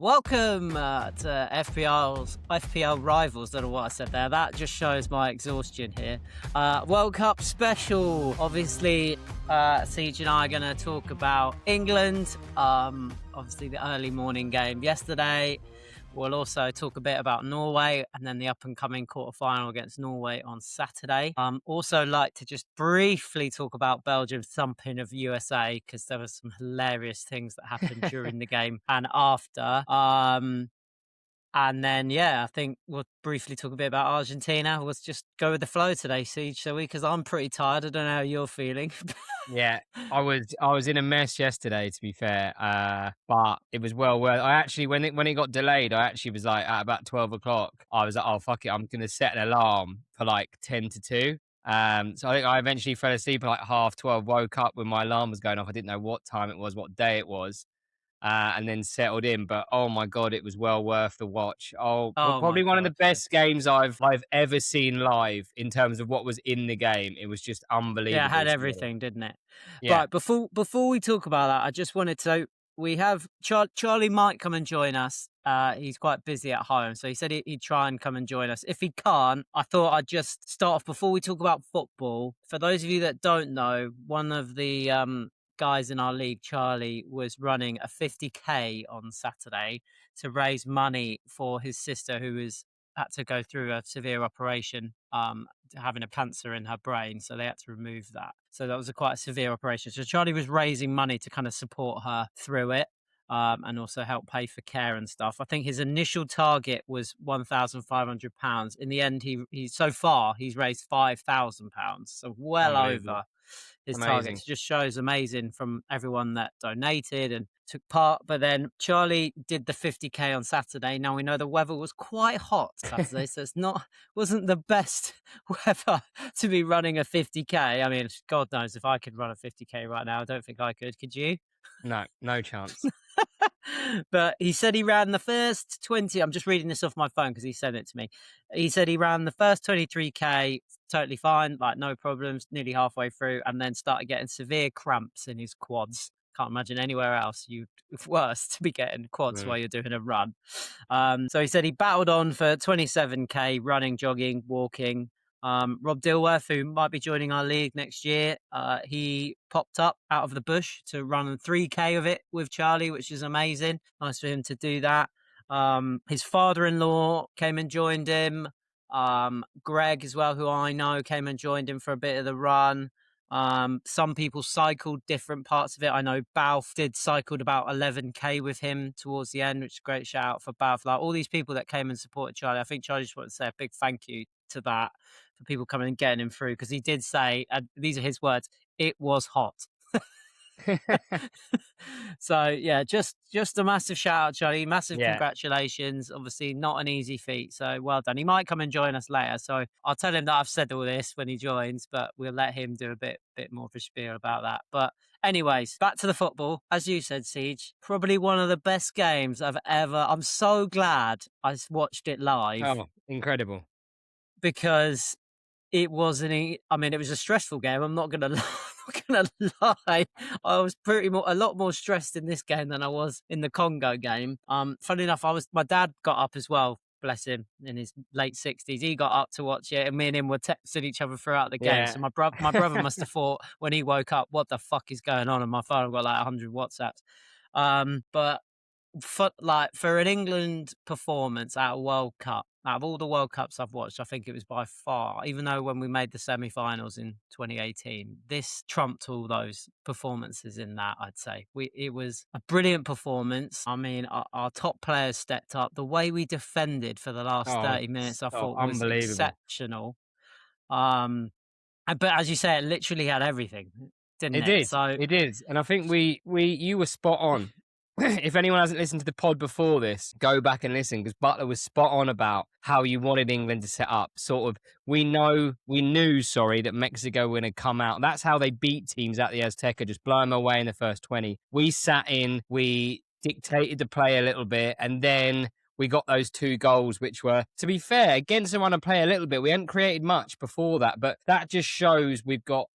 Welcome to FPL Rivals. Don't know what I said there. That just shows my exhaustion here. World Cup special. Obviously, Siege and I are going to talk about England. Obviously, the early morning game yesterday. We'll also talk a bit about Norway and then the up-and-coming quarterfinal against Norway on Saturday. Also like to just briefly talk about Belgium's thumping of USA because there were some hilarious things that happened during the game and after. And then, I think we'll briefly talk a bit about Argentina. Let's just go with the flow today, Siege, shall we? Because I'm pretty tired. I don't know how you're feeling. Yeah, I was in a mess yesterday, to be fair, but it was well worth. I actually, when it got delayed, I actually was like at about 12 o'clock. I was like, oh fuck it, I'm gonna set an alarm for like 10 to 2. So I think I eventually fell asleep at like 12:30. Woke up when my alarm was going off. I didn't know what time it was, what day it was, and then settled in. But oh my god, it was well worth the watch. Oh my Probably one of the God. best games I've ever seen live in terms of what was in the game. It was just Yeah, it unbelievable had to me. everything, didn't it? Yeah. Right, before we talk about that, I just wanted to. We have Charlie might come and join us. He's quite busy at home, so he said he'd try and come and join us. If he can't, I thought I'd just start off before we talk about football. For those of you that don't know, one of the guys in our league, Charlie, was running a 50k on Saturday to raise money for his sister who had to go through a severe operation, having a cancer in her brain, so they had to remove that. So that was quite a severe operation. So Charlie was raising money to kind of support her through it, and also help pay for care and stuff. I think his initial target was £1,500. In the end, he so far he's raised £5,000, so well Unbelievable. over his target. Amazing. It just shows amazing from everyone that donated and took part. But then Charlie did the 50k on Saturday. Now we know the weather was quite hot Saturday, so wasn't the best weather to be running a 50k. I mean, God knows if I could run a 50k right now. I don't think I could. Could you? No, no chance. But he said he ran the first 20. I'm just reading this off my phone because he sent it to me. He said he ran the first 23k totally fine, like no problems, nearly halfway through, and then started getting severe cramps in his quads. Can't imagine anywhere else worse to be getting quads Mm. while you're doing a run. So he said he battled on for 27k, running, jogging, walking. Rob Dilworth, who might be joining our league next year, he popped up out of the bush to run 3k of it with Charlie, which is amazing. Nice for him to do that. His father-in-law came and joined him. Greg as well, who I know, came and joined him for a bit of the run. Some people cycled different parts of it. I know Balf cycled about 11k with him towards the end, which is a great shout out for Balf. Like all these people that came and supported Charlie. I think Charlie just wanted to say a big thank you to that for people coming and getting him through, because he did say, and these are his words, it was hot. So yeah, just a massive shout out, Charlie. Massive Yeah. congratulations. Obviously not an easy feat, so well done. He might come and join us later, so I'll tell him that I've said all this when he joins, but we'll let him do a bit more of a spiel about that. But anyways, back to the football. As you said, Siege, probably one of the best games I've ever. I'm so glad I watched it live Oh, incredible. because it wasn't. I mean, it was a stressful game. I'm not gonna lie. I was a lot more stressed in this game than I was in the Congo game. Funny enough, my dad got up as well. Bless him, in his late 60s. He got up to watch it, and me and him were texting each other throughout the game. Yeah. So my brother must have thought when he woke up, "What the fuck is going on?" And my phone got like 100 WhatsApps. But for an England performance at a World Cup, out of all the World Cups I've watched, I think it was by far, even though when we made the semi-finals in 2018, this trumped all those performances in that, I'd say. It was a brilliant performance. I mean, our top players stepped up. The way we defended for the last 30 minutes, I thought was Unbelievable. exceptional. But as you say, it literally had everything, didn't It it? did. So It did. And I think you were spot on. If anyone hasn't listened to the pod before this, go back and listen, because Butler was spot on about how you wanted England to set up. Sort of, we knew, that Mexico were going to come out. That's how they beat teams at the Azteca, just blow them away in the first 20. We sat in, we dictated the play a little bit, and then we got those 2 goals, which were, to be fair, against them on a play a little bit. We hadn't created much before that, but that just shows we've got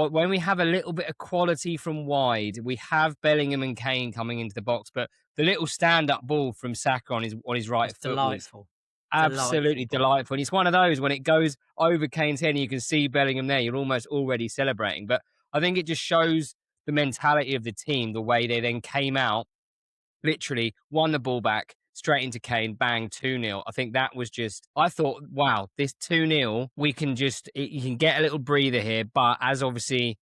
when we have a little bit of quality from wide. We have Bellingham and Kane coming into the box, but the little stand-up ball from Saka on his right It's foot was delightful. absolutely Delightful ball. delightful. And it's one of those when it goes over Kane's head and you can see Bellingham there, you're almost already celebrating. But I think it just shows the mentality of the team, the way they then came out, literally won the ball back straight into Kane, bang, 2-0. I think that was just, I thought, wow, this 2-0, we can just, you can get a little breather here. But as obviously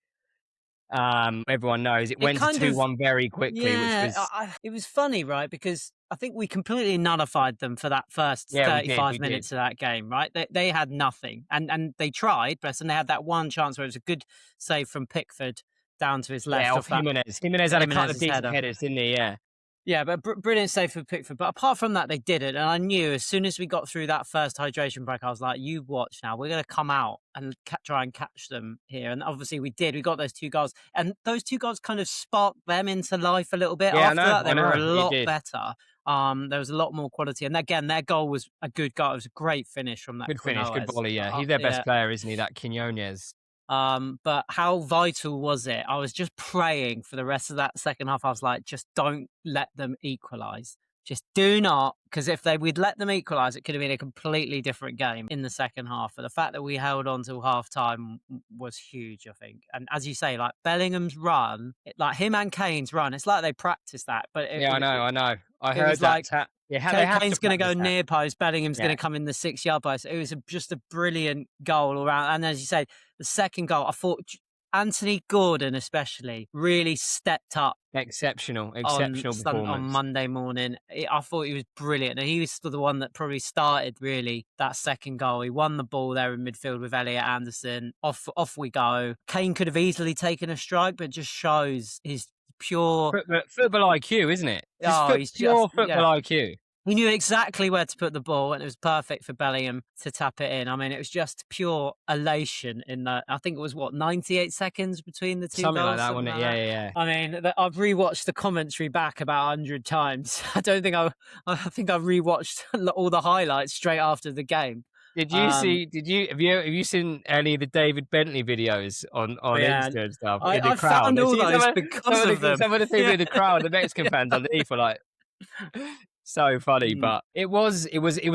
everyone knows, it It went to kind of 2-1 very quickly, which Yeah, was, it was funny, right? Because I think we completely nullified them for that first yeah, we did, 35 we did. minutes of that game, right? They had nothing, and they tried, but and they had that one chance where it was a good save from Pickford down to his Yeah, left off off that Jimenez. Jimenez had a couple of Jimenez's decent header. headers, didn't he? Yeah. Yeah, but brilliant save for Pickford. But apart from that, they did it. And I knew as soon as we got through that first hydration break, I was like, you watch now. We're going to come out and try and catch them here. And obviously we did. We got those 2 goals. And those 2 goals kind of sparked them into life a little bit. Yeah, After that, I they were a know, it lot did. better. There was a lot more quality. And again, their goal was a good goal. It was a great finish from that Good finish, good Quinones. volley, yeah. He's their best Yeah. player, isn't he, that Quinones? But how vital was it? I was just praying for the rest of that second half. I was like, just don't let them equalize. Just do not, because if we'd let them equalize, it could have been a completely different game in the second half. But the fact that we held on till half time was huge, I think. And as you say, like Bellingham's run, like him and Kane's run, it's like they practiced that. But Yeah, I know, I know. I it was heard that like yeah, they have to Kane's going to go practice that. near post. Bellingham's going Yeah, to come in the 6-yard post. It was just a brilliant goal all around. And as you say, the second goal, I thought Anthony Gordon especially really stepped up exceptional on performance. Monday morning. I thought he was brilliant, and he was the one that probably started really that second goal. He won the ball there in midfield with Elliot Anderson. Off we go. Kane could have easily taken a strike, but just shows his pure. Football IQ, isn't it? Just He's just pure football IQ. he knew exactly where to put the ball, and it was perfect for Bellingham to tap it in. I mean, it was just pure elation in that. I think it was 98 seconds between the two Something like goals, that, something wasn't it? like Yeah, that. yeah, yeah. I mean, I've rewatched the commentary back about 100 times. I don't think I think I've rewatched all the highlights straight after the game. Have you seen any of the David Bentley videos on Yeah, Insta and stuff in the I crowd? found I all see those because of them. some of the people Yeah. in the crowd, the Mexican fans underneath were like, so funny. Mm. But it was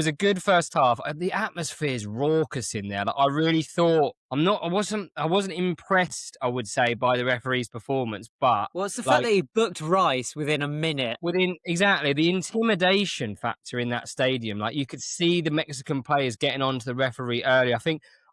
a good first half. The atmosphere is raucous in there. Like, I really thought I wasn't impressed, I would say, by the referee's performance, but Well, it's the fact like that he booked Rice within a minute. within exactly the intimidation factor in that stadium, like you could see the Mexican players getting onto the referee early.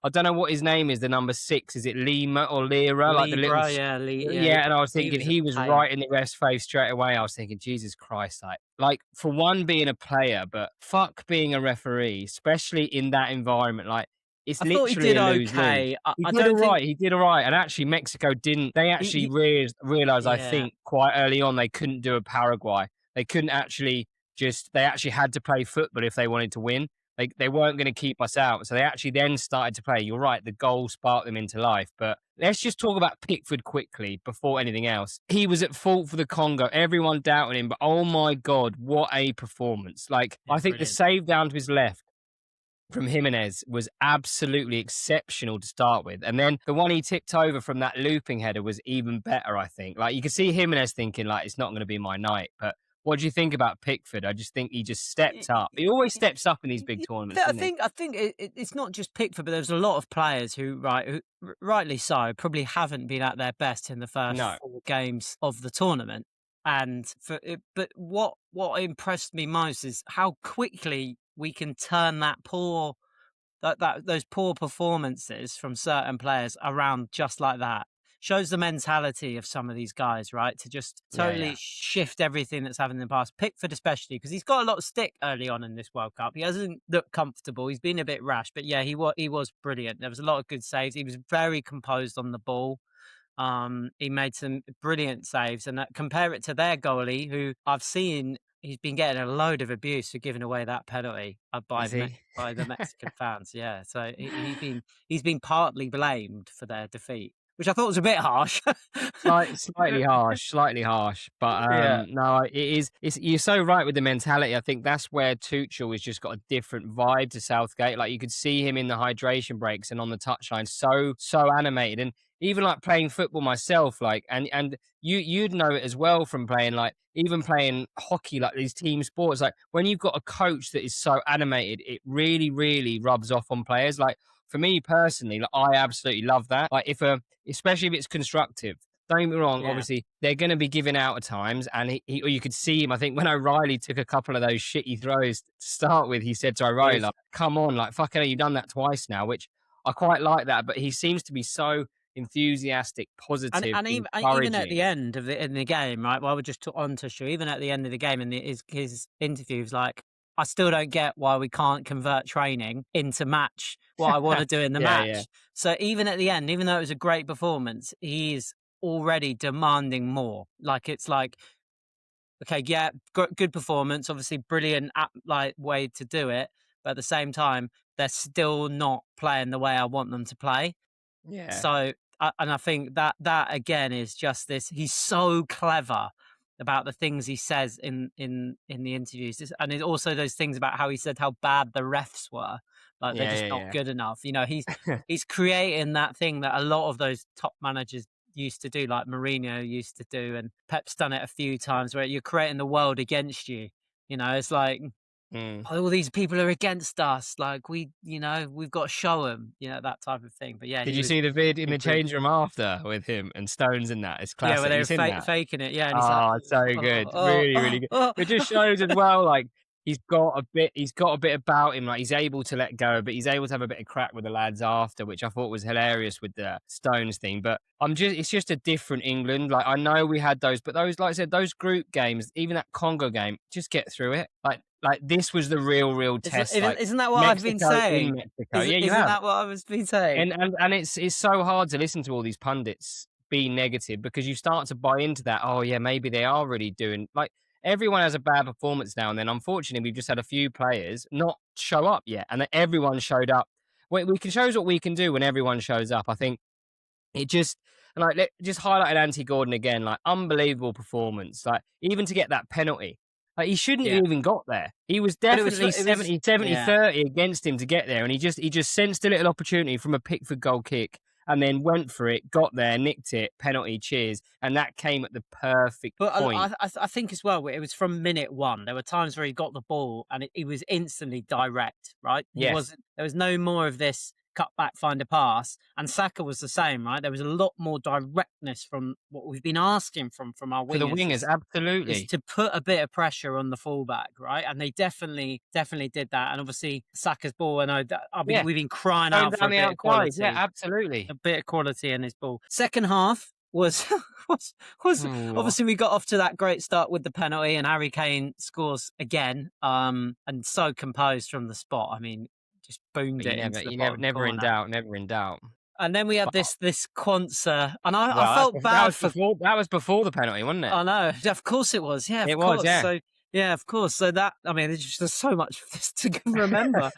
I don't know what his name is, the number 6. Is it Lima or Lira? Like the little Libra, yeah, yeah. yeah, and I was He thinking was a he was pain. right in the ref's face straight away. I was thinking, Jesus Christ, like for one being a player, but fuck being a referee, especially in that environment. Like it's I thought he literally did a lose-lose. okay. I don't think He did all right. And actually Mexico didn't, they actually he realized, I yeah. think, quite early on they couldn't do a Paraguay. They couldn't actually they actually had to play football if they wanted to win. They weren't going to keep us out. So they actually then started to play. You're right, the goal sparked them into life. But let's just talk about Pickford quickly before anything else. He was at fault for the Congo. Everyone doubted him, but oh my God, what a performance. Like, Yeah, I think the brilliant. save down to his left from Jimenez was absolutely exceptional to start with. And then the one he tipped over from that looping header was even better, I think. Like, you could see Jimenez thinking, like, it's not going to be my night. But what do you think about Pickford? I just think he just stepped up. He always steps up in these big tournaments, doesn't he? I think it's not just Pickford, but there's a lot of players who rightly so, probably haven't been at their best in the first No. 4 games of the tournament. And but what impressed me most is how quickly we can turn those poor performances from certain players around just like that. Shows the mentality of some of these guys, right? To just Yeah, totally yeah. shift everything that's happened in the past. Pickford especially, because he's got a lot of stick early on in this World Cup. He hasn't looked comfortable. He's been a bit rash, but yeah, he was brilliant. There was a lot of good saves. He was very composed on the ball. He made some brilliant saves, and compare it to their goalie, who I've seen he's been getting a load of abuse for giving away that penalty by Is he? by the Mexican fans. Yeah, so he's been partly blamed for their defeat. which I thought was a bit harsh. Slightly harsh, but Yeah. no, it is. It's you're so right with the mentality. I think that's where Tuchel has just got a different vibe to Southgate. Like you could see him in the hydration breaks and on the touchline, so animated, and even like playing football myself, like and you'd know it as well from playing like even playing hockey, like these team sports. Like when you've got a coach that is so animated, it really rubs off on players. Like for me personally, like I absolutely love that. Like especially if it's constructive. Don't get me wrong, Yeah. obviously they're going to be giving out at times, and or you could see him. I think when O'Reilly took a couple of those shitty throws to start with, he said to O'Reilly, Both. like, "Come on, like fucking hell, you've done that twice now," which I quite like that. But he seems to be so enthusiastic, positive, And even at the encouraging. end of the game, right? While we're just on to show, even at the end of the game, and his interviews, like, I still don't get why we can't convert training into match what I want to do in the Yeah. match. So even at the end, even though it was a great performance, he is already demanding more. Like it's like, okay, yeah, good performance, obviously brilliant like way to do it, but at the same time, they're still not playing the way I want them to play. Yeah. So, and I think that again is just this. He's so clever about the things he says in the interviews, and it also those things about how he said how bad the refs were, like they're just not Yeah. good enough. You know, he's creating that thing that a lot of those top managers used to do, like Mourinho used to do, and Pep's done it a few times, where you're creating the world against you. You know, it's like Mm. all these people are against us. Like we've got to show them, that type of thing. But yeah, Did he you was see the vid in the equally. change room after with him and Stones and that? It's Yeah, where classic. they Have you were seen that? faking it. Yeah, and he's like, Oh, so oh, good. oh, Really oh, good. oh. It just shows as well, like he's got a bit about him. Like he's able to let go, but he's able to have a bit of crack with the lads after, which I thought was hilarious with the Stones thing. But it's just a different England. Like I know we had those, but those, like I said, those group games, even that Congo game, just get through it. Like this was the real test. Like Isn't that what I've been Mexico in saying? Mexico. Yeah, you Isn't have. that what I was been saying? And it's so hard to listen to all these pundits be negative because you start to buy into that. Oh yeah, maybe they are really doing like everyone has a bad performance now and then. Unfortunately, we've just had a few players not show up yet, and everyone showed up. We can shows what we can do when everyone shows up. I think it just and just highlighted Anti Gordon again, like unbelievable performance. Like even to get that penalty. Like he shouldn't have Yeah, even got there. He was but definitely it was 70 yeah. 30 against him to get there. And he just sensed a little opportunity from a Pickford goal kick and then went for it, got there, nicked it, penalty, cheers. And that came at the perfect But point. I think as well, it was from minute one. There were times where he got the ball and he was instantly direct, right? He Yes. wasn't. There was no more of this cut back, find a pass. And Saka was the same, right? There was a lot more directness from what we've been asking from our For the wingers wingers, is absolutely. to put a bit of pressure on the fullback, right? And they definitely did that. And obviously Saka's ball. I know that Yeah. we've been crying Going out for down a the bit of outside. Yeah, quality, absolutely. in his ball. Second half was was Ooh. obviously we got off to that great start with the penalty and Harry Kane scores again, and so composed from the spot. I mean, just boomed But it into the you bottom never in corner. doubt, never in doubt. And then we had But this Quansah, and I well, felt bad for. that was before the penalty, wasn't it? I know, of course it was, yeah, It of was, course. yeah. So yeah, of course. So that I mean, there's just so much of this to remember.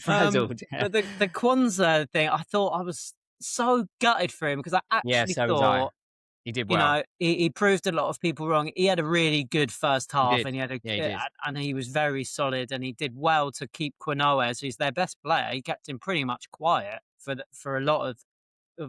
Frazzled, yeah. But the Kwanzaa thing, I thought I was so gutted for him because I Yeah, actually so was I. thought, He did well. he proved a lot of people wrong. He had a really good first He half, did. and Yeah, he did. and he was very solid, and he did well to keep Quinones, who's their best player. He kept him pretty much quiet for a lot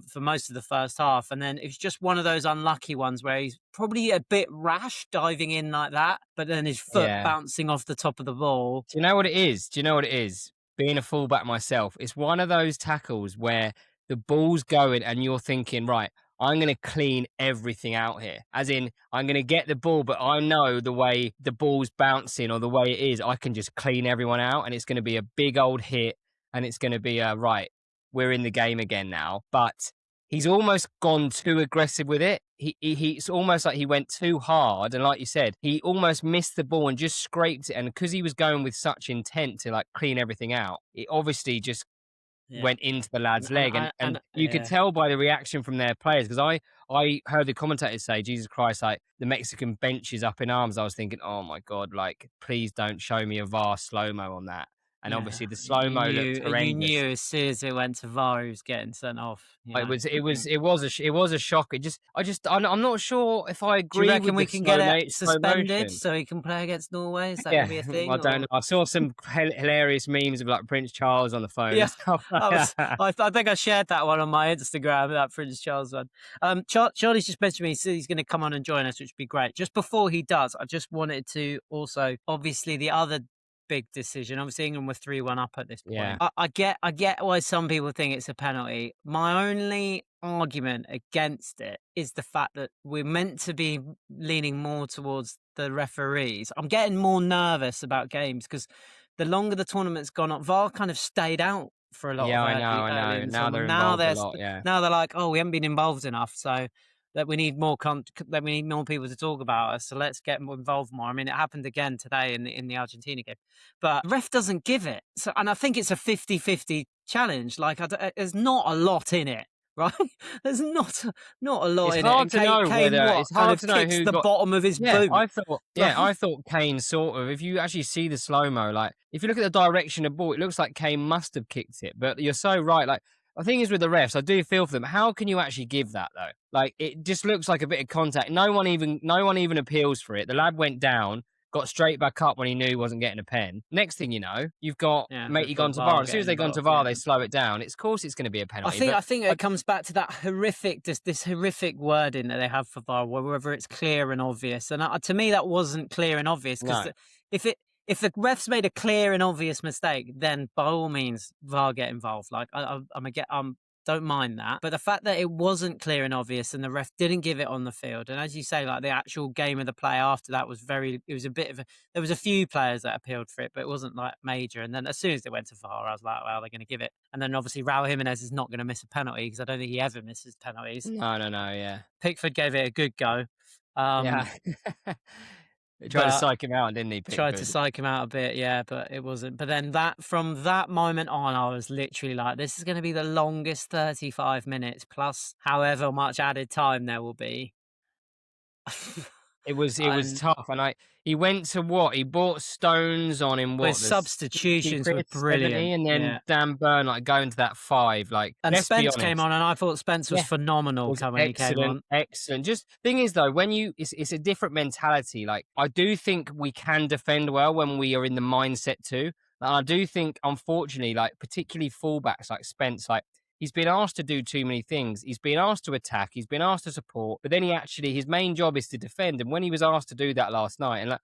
for most of the first half, and then it was just one of those unlucky ones where he's probably a bit rash diving in like that, but then his foot Yeah. bouncing off the top of the ball. Do you know what it is? Do you know what it is? Being a fullback myself, it's one of those tackles where the ball's going and you're thinking, right, I'm going to clean everything out here. As in, I'm going to get the ball, but I know the way the ball's bouncing or the way it is, I can just clean everyone out and it's going to be a big old hit and it's going to be right, we're in the game again now. But he's almost gone too aggressive with it. It's almost like he went too hard, and like you said, he almost missed the ball and just scraped it. And because he was going with such intent to like clean everything out, it obviously just Yeah, went into the lad's leg, and you could yeah. tell by the reaction from their players. Because I heard the commentators say, "Jesus Christ!" Like the Mexican bench is up in arms. I was thinking, "Oh my God! Like please don't show me a VAR slow mo on that." And Yeah, obviously the slow-mo looked you horrendous. knew as soon as it went to VAR, he was getting sent off. You know? It was a shock. I'm not sure if I Do you agree reckon with we the can get it slow suspended motion. so he can play against Norway? Is that Yeah, gonna be a I thing? don't know. Or I saw some hilarious memes of like Prince Charles on the phone yeah, and stuff like I was. that. I think I shared that one on my Instagram. That Prince Charles one. Charlie's just mentioned me. He said he's going to come on and join us, which would be great. Just before he does, I just wanted to also, obviously, the other big decision. Obviously, England were 3-1 up at this point. Yeah. I get why some people think it's a penalty. My only argument against it is the fact that we're meant to be leaning more towards the referees. I'm getting more nervous about games because the longer the tournament's gone on, VAR kind of stayed out for a lot of Yeah, I know, I early know. in the Now they're tournament. involved a lot, yeah. Now they're like, oh, we haven't been involved enough, so that we need more that we need more people to talk about us. So let's get involved more. I mean, it happened again today in the Argentina game, but the ref doesn't give it. So, and I think it's a 50-50 challenge. Like, there's not a lot in it. Right, there's not a lot It's in it, hard and to know Kane whether what it's kind hard of to know kicks who the got. bottom of his boot. Yeah, I thought Kane sort of. If you actually see the slow-mo, like if you look at the direction of the ball, it looks like Kane must have kicked it. But you're so right. Like the thing is with the refs, I do feel for them. How can you actually give that though? Like it just looks like a bit of contact. No one even appeals for it. The lad went down, got straight back up when he knew he wasn't getting a pen. Next thing you know, you've got Yeah, matey they've gone got to VAR. VAR As soon as getting they gone to involved. VAR, Yeah. they slow it down. Of course it's going to be a penalty. I think it comes back to that horrific, this horrific wording that they have for VAR, whether it's clear and obvious. And to me, that wasn't clear and obvious because No. if the refs made a clear and obvious mistake, then by all means, VAR get involved. Like I'm don't mind that, but the fact that it wasn't clear and obvious and the ref didn't give it on the field, and as you say, like the actual game of the play after that was it was a bit of there was a few players that appealed for it, but it wasn't like major. And then as soon as it went to VAR, I was like, well, they're going to give it. And then obviously Raul Jimenez is not going to miss a penalty because I don't think he ever misses penalties. No, yeah. Pickford gave it a good go. Yeah. They tried to psych him out, didn't he, Pickford? Tried to psych him out a bit, yeah, but it wasn't. But then from that moment on, I was literally like, this is going to be the longest 35 minutes plus however much added time there will be. It was tough, and he went to what? He bought Stones on him. What his substitutions were 65th, 70, brilliant, and then Dan Burn going to that 5. Like, and let's be Spence honest, came on, and I thought Spence was phenomenal when he came on. Excellent. Just thing is though, when it's a different mentality. Like I do think we can defend well when we are in the mindset too. And I do think, unfortunately, like particularly fullbacks like Spence, like. He's been asked to do too many things. He's been asked to attack. He's been asked to support. But then his main job is to defend. And when he was asked to do that last night, and like,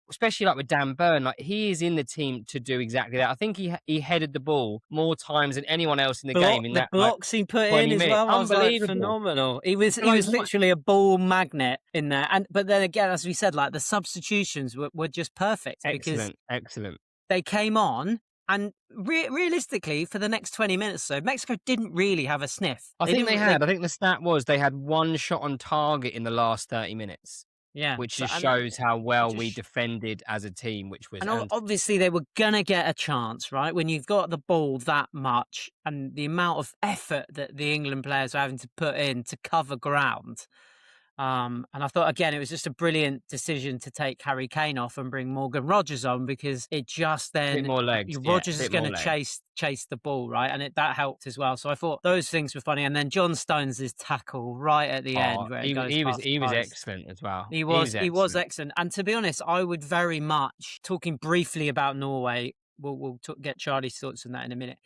especially like with Dan Burn, like he is in the team to do exactly that. I think he headed the ball more times than anyone else in the game. In The that blocks he put in as well, I was like, phenomenal. He was literally a ball magnet in there. But then again, as we said, like the substitutions were just perfect. Excellent. They came on. And realistically, for the next 20 minutes or so, Mexico didn't really have a sniff. I think the stat was they had one shot on target in the last 30 minutes. Yeah. Which just shows how well we defended as a team, And obviously they were going to get a chance, right? When you've got the ball that much and the amount of effort that the England players are having to put in to cover ground. And I thought, again, it was just a brilliant decision to take Harry Kane off and bring Morgan Rogers on because it just then... bit more legs. Rogers is going to chase the ball, right? And that helped as well. So I thought those things were funny. And then John Stones' tackle right at the end where he was excellent as well. He was excellent. And to be honest, I would very much, talking briefly about Norway, we'll get Charlie's thoughts on that in a minute.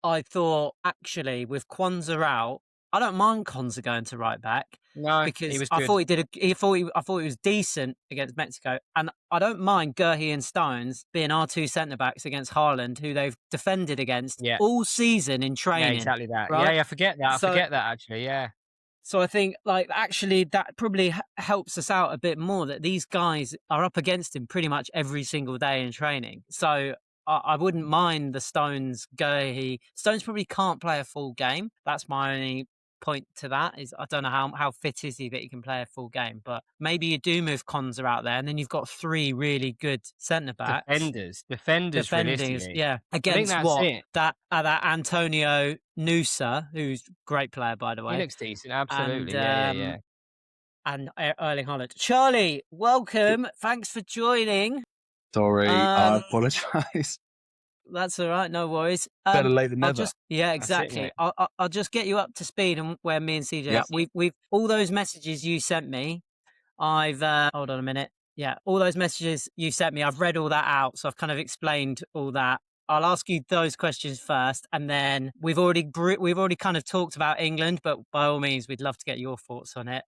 I thought, actually, with Kwanzaa out, I don't mind Konza going to right back. No, because he was I good. thought I thought he was decent against Mexico, and I don't mind Gurhey and Stones being our two centre backs against Haaland, who they've defended against all season in training. Yeah, exactly that. Right? Yeah, I forget that. I forget that actually. Yeah. So I think, like, actually, that probably helps us out a bit more that these guys are up against him pretty much every single day in training. So I wouldn't mind the Stones Gurhey. Stones probably can't play a full game. That's my only point to that. Is I don't know how fit is he that he can play a full game, but maybe you do move Konza out there and then you've got 3 really good centre backs, defenders yeah, against that Antonio Nusa, who's a great player, by the way. He looks decent, absolutely. And Erling Haaland. Charlie, welcome. Thanks for joining. Sorry, I apologise. That's all right. No worries. Better late than I'll never. just, yeah, it, exactly. mate. I'll just get you up to speed on where me and CJ Yes. are. We've all those messages you sent me. I've hold on a minute. Yeah, all those messages you sent me, I've read all that out, so I've kind of explained all that. I'll ask you those questions first, and then we've already kind of talked about England, but by all means, we'd love to get your thoughts on it.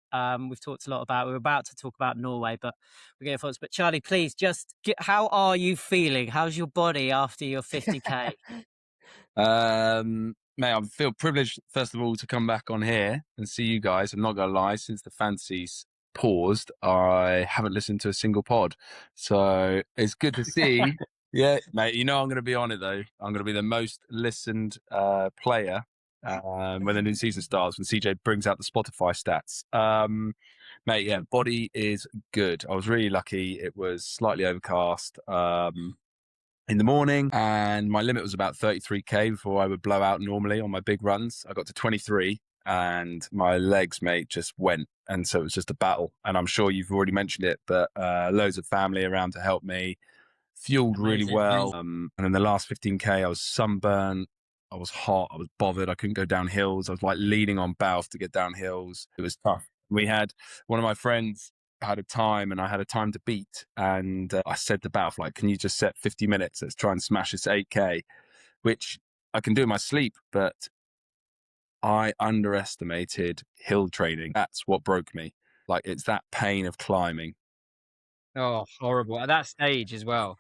We've talked a lot about. We're about to talk about Norway, but we get your thoughts. But Charlie, please, how are you feeling? How's your body after your 50K? Mate, I feel privileged, first of all, to come back on here and see you guys. I'm not going to lie, since the fantasies paused, I haven't listened to a single pod. So it's good to see. Yeah, mate, you know I'm going to be on it, though. I'm going to be the most listened player when the new season starts, when CJ brings out the Spotify stats. Mate, yeah, body is good. I was really lucky. It was slightly overcast. In the morning, and my limit was about 33k before I would blow out normally on my big runs. I got to 23 and my legs, mate, just went. And so it was just a battle. And I'm sure you've already mentioned it, but loads of family around to help me, fueled really well. And then the last 15k, I was sunburned. I was hot. I was bothered. I couldn't go down hills. I was like leaning on Balf to get down hills. It was tough. We had one of my friends had a time and I had a time to beat. And I said to Balf, like, can you just set 50 minutes? Let's try and smash this 8K, which I can do in my sleep. But I underestimated hill training. That's what broke me. Like, it's that pain of climbing. Oh, horrible. At that stage as well.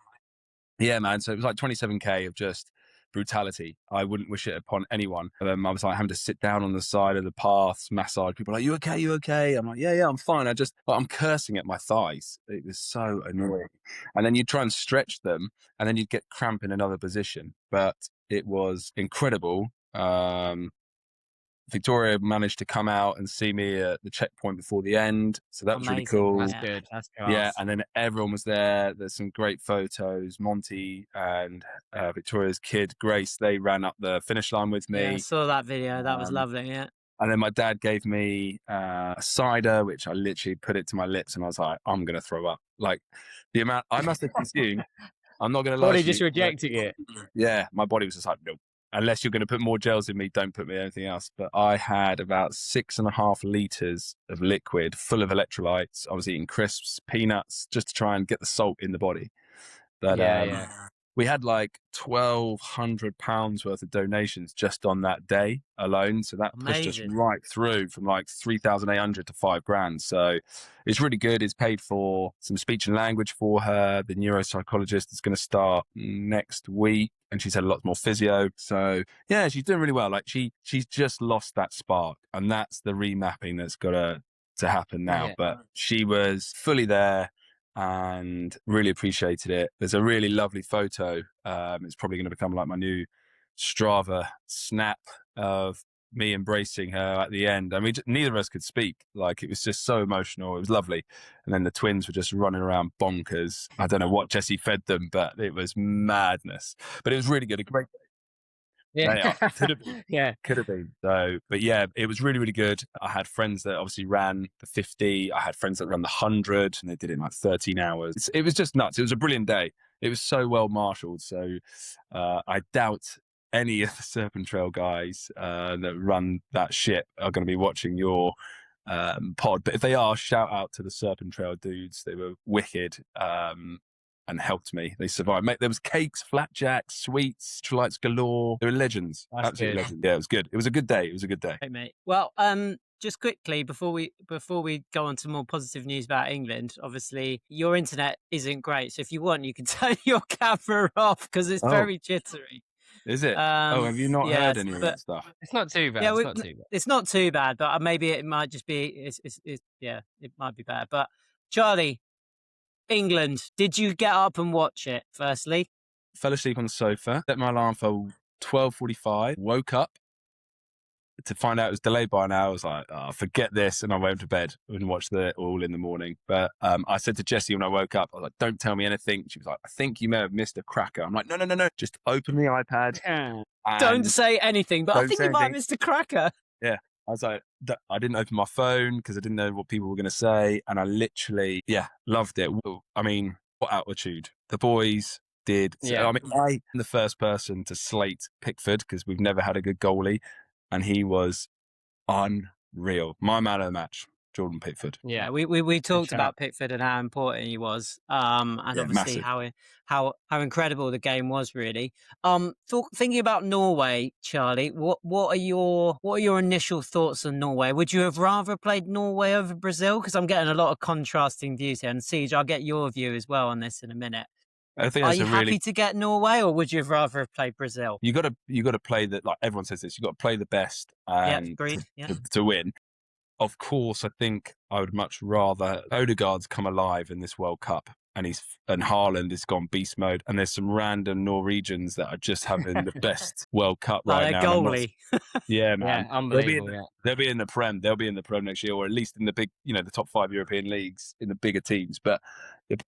Yeah, man. So it was like 27k of just brutality. I wouldn't wish it upon anyone. I was like having to sit down on the side of the paths, massage. People are like, you okay? You okay? I'm like, yeah, I'm fine. I'm cursing at my thighs. It was so annoying. And then you try and stretch them and then you'd get cramp in another position. But it was incredible. Victoria managed to come out and see me at the checkpoint before the end. So that was really cool. That's good. That's class. Yeah, and then everyone was there. There's some great photos. Monty and Victoria's kid, Grace, they ran up the finish line with me. Yeah, I saw that video. That was lovely, yeah. And then my dad gave me a cider, which I literally put it to my lips and I was like, I'm going to throw up. Like the amount I must have consumed, I'm not going to lie. Body just rejecting it. Yeah, my body was just like, nope. Unless you're going to put more gels in me, don't put me anything else. But I had about 6.5 liters of liquid full of electrolytes. I was eating crisps, peanuts, just to try and get the salt in the body. But we had like £1,200 worth of donations just on that day alone. So that pushed us right through from like 3,800 to £5,000. So it's really good. It's paid for some speech and language for her. The neuropsychologist is going to start next week. And she's had a lot more physio. So yeah, she's doing really well. Like she's just lost that spark. And that's the remapping that's got to happen now. Yeah. But she was fully there and really appreciated it. There's a really lovely photo. It's probably going to become like my new Strava snap of me embracing her at the end. I mean, neither of us could speak. Like, it was just so emotional. It was lovely. And then the twins were just running around bonkers. I don't know what Jessie fed them, but it was madness. But it was really good. A great day. Yeah. Could have been. Yeah. Could have been. So, but yeah, it was really, really good. I had friends that obviously ran the 50. I had friends that ran the 100 and they did it in like 13 hours. It was just nuts. It was a brilliant day. It was so well marshaled. So I doubt any of the Serpent Trail guys that run that ship are going to be watching your pod. But if they are, shout out to the Serpent Trail dudes. They were wicked. And helped me. They survived. Mate, there was cakes, flapjacks, sweets, electrolytes galore. They were legends. That's absolute good. Legends. Yeah, it was good. It was a good day. It was a good day. Hey, mate. Well, just quickly before we go on to more positive news about England, obviously your internet isn't great. So if you want, you can turn your camera off because it's very jittery. Is it? Have you not heard any of that stuff? It's not too bad. Yeah, it's not too bad. It's not too bad, but maybe it might just be. It might be bad. But Charlie, England, did you get up and watch it? Firstly, fell asleep on the sofa. Set my alarm for 12:45. Woke up to find out it was delayed by an hour. I was like, forget this, and I went to bed and watched it all in the morning. But I said to Jessie when I woke up, I was like, don't tell me anything. She was like, I think you may have missed a cracker. I'm like, no. Just open the iPad. Don't say anything, but I think you might have missed a cracker. Yeah. I was like, I didn't open my phone because I didn't know what people were going to say. And I literally, loved it. I mean, what altitude. The boys did. So, Yeah. I mean, I'm the first person to slate Pickford because we've never had a good goalie, and he was unreal. My man of the match, Jordan Pickford. Yeah. We talked shout. about Pickford and how important he was, and Yeah, obviously massive. how incredible the game was. Really, thinking about Norway, Charlie, what are your initial thoughts on Norway? Would you have rather played Norway over Brazil? Because I'm getting a lot of contrasting views here, and Siege, I'll get your view as well on this in a minute. I think Are that's you a really happy to get Norway, or would you have rather have played Brazil? you got to play that, like everyone says this. You got to play the best Yeah, and agreed. Yeah. to win. Of course, I think I would much rather Odegaard's come alive in this World Cup, and Haaland has gone beast mode, and there's some random Norwegians that are just having the best World Cup right Their now. And goalie. yeah, Yeah, man, unbelievable. they'll be in the Prem. They'll be in the Prem next year, or at least in the big, the top 5 European leagues in the bigger teams. But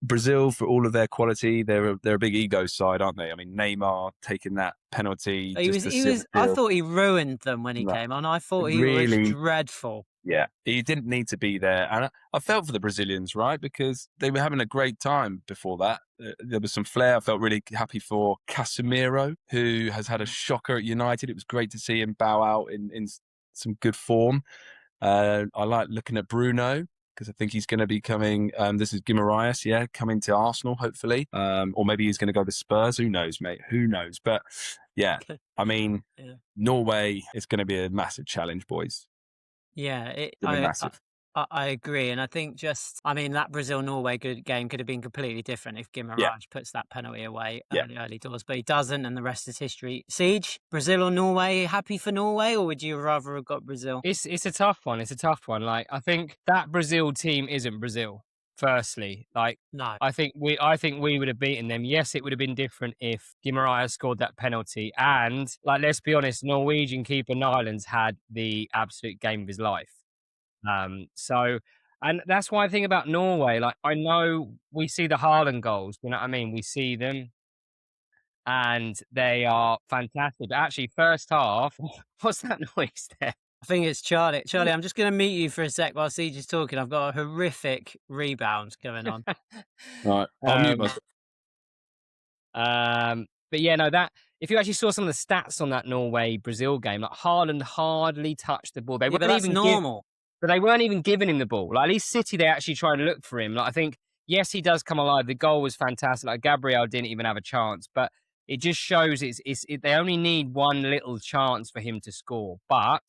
Brazil, for all of their quality, they're a big ego side, aren't they? I mean, Neymar taking that penalty He just was. to He seal the was. I deal. thought he ruined them when he No, came on. I thought he was really. dreadful. Yeah, he didn't need to be there. And I felt for the Brazilians, right? Because they were having a great time before that. There was some flair. I felt really happy for Casemiro, who has had a shocker at United. It was great to see him bow out in some good form. I like looking at Bruno because I think he's going to be coming. This is Guimaraes, coming to Arsenal, hopefully. Or maybe he's going to go to Spurs. Who knows, mate? Who knows? But yeah, I mean, Norway is going to be a massive challenge, boys. Yeah, Massive. I agree, and I think that Brazil-Norway game could have been completely different if Guimaraes puts that penalty away early doors, but he doesn't, and the rest is history. Siege, Brazil or Norway? Happy for Norway, or would you rather have got Brazil? It's a tough one. It's a tough one. Like, I think that Brazil team isn't Brazil. Firstly, like, No. I think we would have beaten them. Yes, it would have been different if Guimaraes scored that penalty. And like, let's be honest, Norwegian keeper Nyland's had the absolute game of his life. And that's why I think about Norway. Like, I know we see the Haaland goals. You know what I mean? We see them, and they are fantastic. But actually, first half, what's that noise there? I think it's Charlie. Charlie, I'm just going to mute you for a sec while Siege is talking. I've got a horrific rebound going on. Right, I'll mute myself. But yeah, no, that if you actually saw some of the stats on that Norway-Brazil game, like Haaland hardly touched the ball. They but weren't that's even normal. But they weren't even giving him the ball. Like, at least City, they actually tried to look for him. Like, I think, yes, he does come alive. The goal was fantastic. Like, Gabriel didn't even have a chance, but it just shows they only need one little chance for him to score. But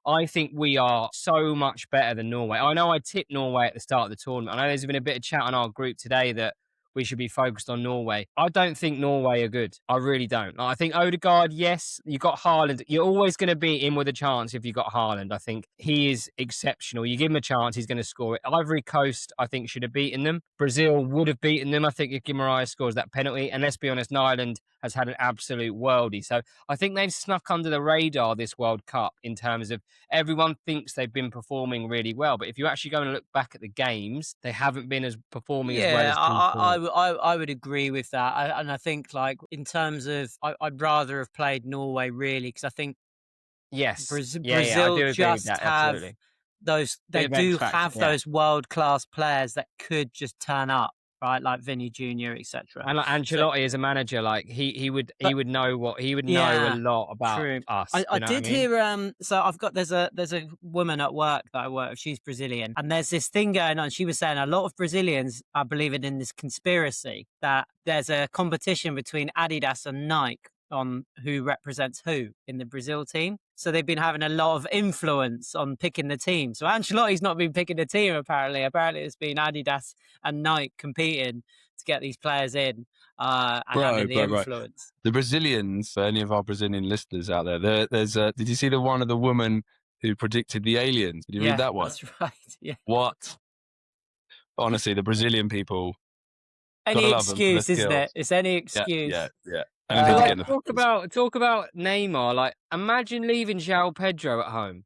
I think we are so much better than Norway. I know I tipped Norway at the start of the tournament. I know there's been a bit of chat on our group today that we should be focused on Norway. I don't think Norway are good. I really don't. I think Odegaard, yes, you got Haaland. You're always going to beat him with a chance if you got Haaland. I think he is exceptional. You give him a chance, he's going to score it. Ivory Coast, I think, should have beaten them. Brazil would have beaten them, I think, if Guimaraes scores that penalty. And let's be honest, Nyland has had an absolute worldie. So I think they've snuck under the radar this World Cup in terms of everyone thinks they've been performing really well. But if you actually go and look back at the games, they haven't been as performing as well as people. I would agree with that. And I think, like, in terms of, I'd rather have played Norway, really, because I think Brazil I do agree just with that, have absolutely. they do have those world-class players that could just turn up, right? Like Vinny Jr., etc. And like Ancelotti as a manager, like he would know a lot about us. I did hear so I've got there's a woman at work that I work with, she's Brazilian, and there's this thing going on. She was saying a lot of Brazilians are believing in this conspiracy that there's a competition between Adidas and Nike on who represents who in the Brazil team. So they've been having a lot of influence on picking the team. So Ancelotti's not been picking the team, apparently. Apparently it's been Adidas and Nike competing to get these players in and having the influence. The Brazilians, for any of our Brazilian listeners out there, there's did you see the one of the woman who predicted the aliens? Did you read that one? That's right, yeah. What? Honestly, the Brazilian people... Any excuse, isn't it? It's any excuse. Yeah. Talk about Neymar. Like, imagine leaving João Pedro at home.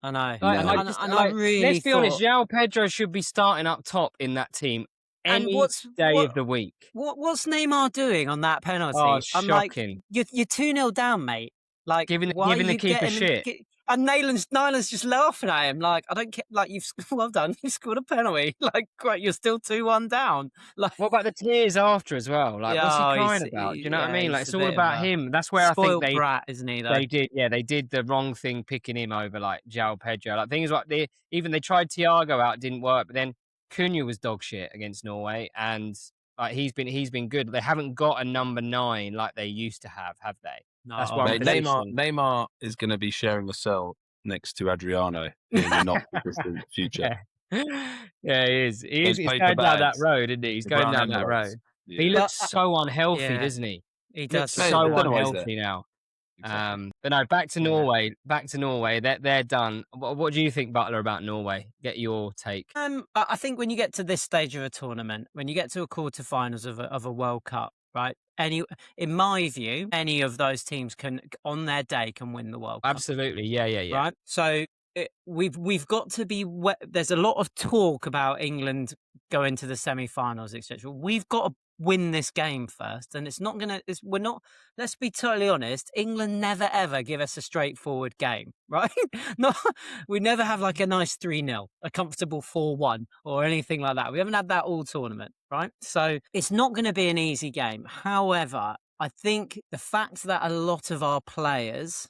I know. I really let's be honest, João Pedro should be starting up top in that team any day of the week. What's Neymar doing on that penalty? Oh, shocking. Like, you're 2-0 down, mate. Like, giving the keeper shit. And Nyland's just laughing at him like, I don't care. Like, well done, you scored a penalty. Like, great, you're still 2-1 down. Like, what about the tears after as well? Like, what's he crying about? Do you know what I mean? Like, it's all about him. That's where I think spoiled brat, isn't he? Though they did the wrong thing picking him over like João Pedro. Like, things like they tried Thiago out, didn't work, but then Cunha was dog shit against Norway, and like he's been good. They haven't got a number 9 like they used to have they? no, That's one Mate, position. Neymar is going to be sharing a cell next to Adriano in the not distant future. Yeah, he is. He's paper going down that bags, road, isn't he? He's the going brown down that envelopes. road. Yeah. He looks so unhealthy, yeah. doesn't he? he He does. looks Mate, so I don't know why he's unhealthy now. Exactly. But no, back to Norway. Back to Norway. They're done. What do you think, Butler, about Norway? Get your take. I think when you get to this stage of a tournament, when you get to a quarterfinals of a World Cup, right? In my view, any of those teams can, on their day, can win the World Cup. Absolutely, yeah. Right. So we've got to be. There's a lot of talk about England going to the semi-finals, etc. We've got to win this game first, and it's not gonna. We're not. Let's be totally honest. England never ever give us a straightforward game, right? No, we never have like a nice 3-0, a comfortable 4-1, or anything like that. We haven't had that all tournament, right? So it's not going to be an easy game. However, I think the fact that a lot of our players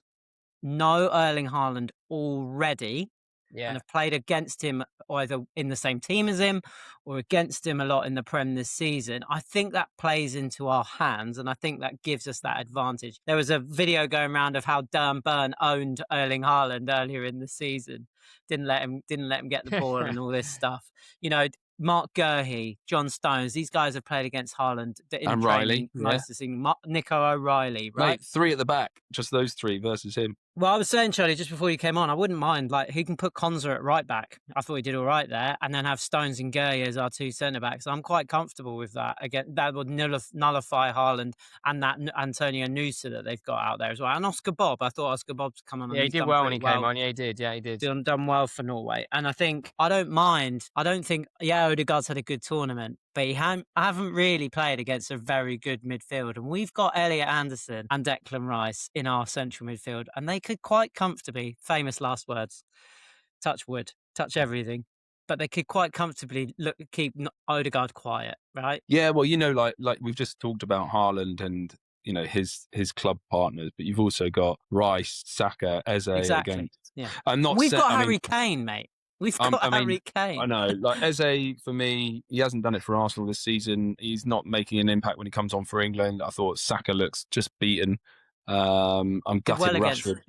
know Erling Haaland already and have played against him either in the same team as him or against him a lot in the Prem this season, I think that plays into our hands, and I think that gives us that advantage. There was a video going around of how Dan Burn owned Erling Haaland earlier in the season, didn't let him get the ball and all this stuff. You know, Mark Gurhey, John Stones, these guys have played against Haaland in And Riley, most of the season. Nico O'Reilly, right? Mate, 3 at the back, just those 3 versus him. Well, I was saying, Charlie, just before you came on, I wouldn't mind, like, he can put Konza at right back. I thought he did all right there, and then have Stones and Gurley as our 2 centre backs. I'm quite comfortable with that. Again, that would nullify Haaland and that Antonio Nusa that they've got out there as well. And Oscar Bob, I thought Oscar Bob's come on. Yeah, he did well when he came on. Yeah, he did. Done well for Norway. And I think, I don't mind. I don't think, Odegaard's had a good tournament, but I haven't really played against a very good midfield. And we've got Elliot Anderson and Declan Rice in our central midfield, and they could quite comfortably, famous last words, touch wood, touch everything, but they could quite comfortably keep Odegaard quiet, right? Yeah, well, you know, like we've just talked about Haaland and, you know, his club partners, but you've also got Rice, Saka, Eze against. Yeah, We've got Harry Kane, mate. We've got Harry Kane. I know, like Eze, for me, he hasn't done it for Arsenal this season. He's not making an impact when he comes on for England. I thought Saka looks just beaten. I'm gutted Rashford.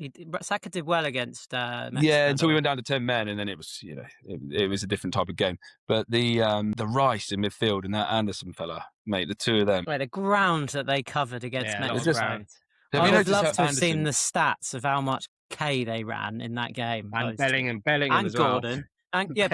Saka did well against Mexico. Yeah, until we went down to 10 men, and then it was, you know, it was a different type of game. But the Rice in midfield and that Anderson fella, mate, the 2 of them. Right, the ground that they covered against Mexico. I would love to have seen the stats of how much K they ran in that game. And Bellingham and as Gordon. well. And yeah,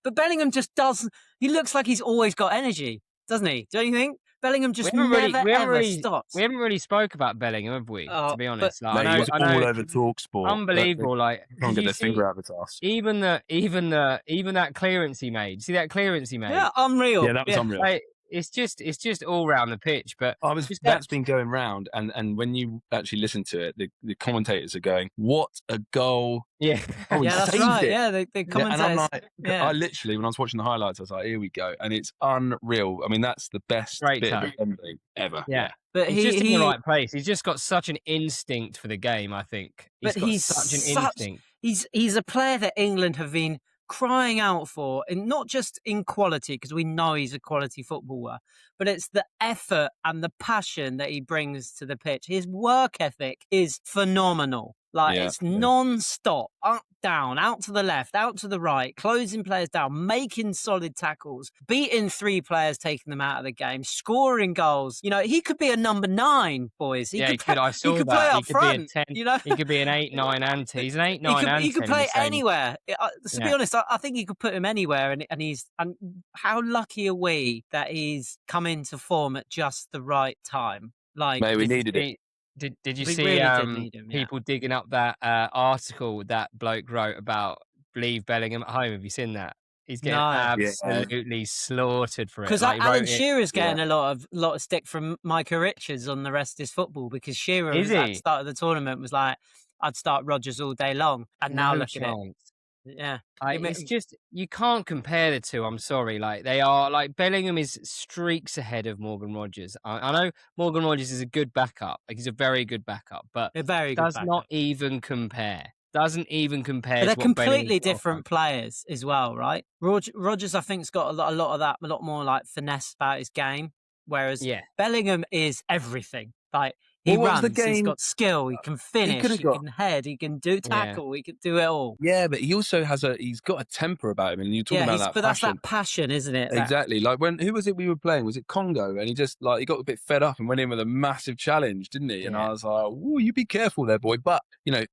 but Bellingham just doesn't. He looks like he's always got energy, doesn't he? Don't you think? Bellingham just never stops. We haven't really spoke about Bellingham, have we? To be honest, like, he was all over TalkSport. Unbelievable! Like, can't get their finger out of its ass. Even that clearance he made. See that clearance he made? Yeah, unreal. Yeah, that was unreal. Like, it's just all round the pitch. But that's been going round, and when you actually listen to it, the commentators are going, "What a goal!" Yeah, that's right. Yeah, the commentators. And I'm like, I literally, when I was watching the highlights, I was like, "Here we go," and it's unreal. I mean, that's the best bit of everything ever. Yeah. But he's just in the right place. He's just got such an instinct for the game, I think. He's such an instinct. He's a player that England have been crying out for, and not just in quality, because we know he's a quality footballer, but it's the effort and the passion that he brings to the pitch. His work ethic is phenomenal. Like, it's non-stop, up, down, out to the left, out to the right, closing players down, making solid tackles, beating 3 players, taking them out of the game, scoring goals. You know, he could be a number 9, boys. He could. I saw that. Play up he could front, be a 10. You know? He could be an 8, 9, and 10. He's an 8, 9, and 10. He could play anywhere. To be honest, I think you could put him anywhere, and how lucky are we that he's come into form at just the right time? Like, mate, we needed it. Did you see people digging up that article that bloke wrote about leave Bellingham at home? Have you seen that? He's getting absolutely slaughtered for it. Because Alan Shearer's getting a lot of stick from Micah Richards on the rest of his football, because Shearer at the start of the tournament was like, I'd start Rodgers all day long. And now No look at it. chance. Yeah. It's just you can't compare the two. I'm sorry, like they are like Bellingham is streaks ahead of Morgan Rogers. I know Morgan Rogers is a good backup, like he's a very good backup, but A very good does backup. not even compare. Doesn't even compare. But they're to what Bellingham's completely got to different players as well, right? Rodgers, I think, has got a lot of that, a lot more like finesse about his game, whereas Yeah. Bellingham is everything. Like he Well, what was runs, the he's game? got skill, he can finish, could've he got- can head, he can do tackle, he can do it all. Yeah, but he also he's got a temper about him, and you're talking about that but passion. that's that passion, isn't it? Exactly. Like who was it we were playing? Was it Congo? And he just he got a bit fed up and went in with a massive challenge, didn't he? And Yeah. I was like, "Oh, you be careful there, boy." But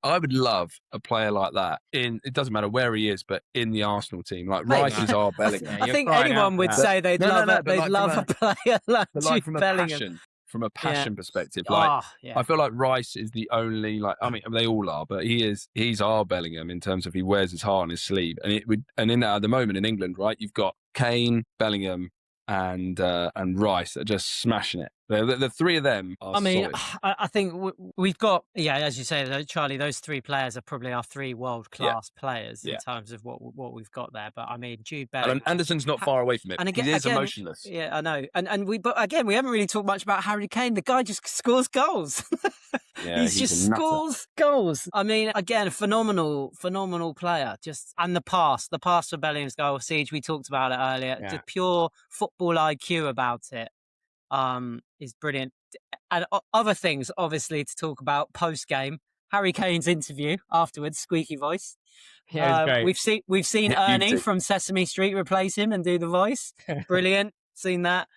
I would love a player like that it doesn't matter where he is, but in the Arsenal team, like Mate, Rice is our Bellingham. Yeah, I you're think crying anyone out would for say they'd love but they'd like love from a player like But like Jude Bellingham. from a passion perspective, Yeah. I feel like Rice is the only they all are, but he's our Bellingham in terms of he wears his heart on his sleeve, and in that at the moment in England, right, you've got Kane, Bellingham, and Rice that are just smashing it. The three of them are solid. I think we've got, as you say, Charlie, those three players are probably our three world-class players in terms of what we've got there. But I mean, Jude Bellingham. And Anderson's not far away from it. And again, he is emotionless. Yeah, I know. But again, we haven't really talked much about Harry Kane. The guy just scores goals. Yeah, he just a nutter. scores goals. I mean, again, a phenomenal player. And the pass for Bellingham's goal, Siege, we talked about it earlier. Yeah. The pure football IQ about it is brilliant. And other things, obviously, to talk about post game. Harry Kane's interview afterwards, squeaky voice. Yeah, it was great. We've seen Ernie from Sesame Street replace him and do the voice. Brilliant. Seen that.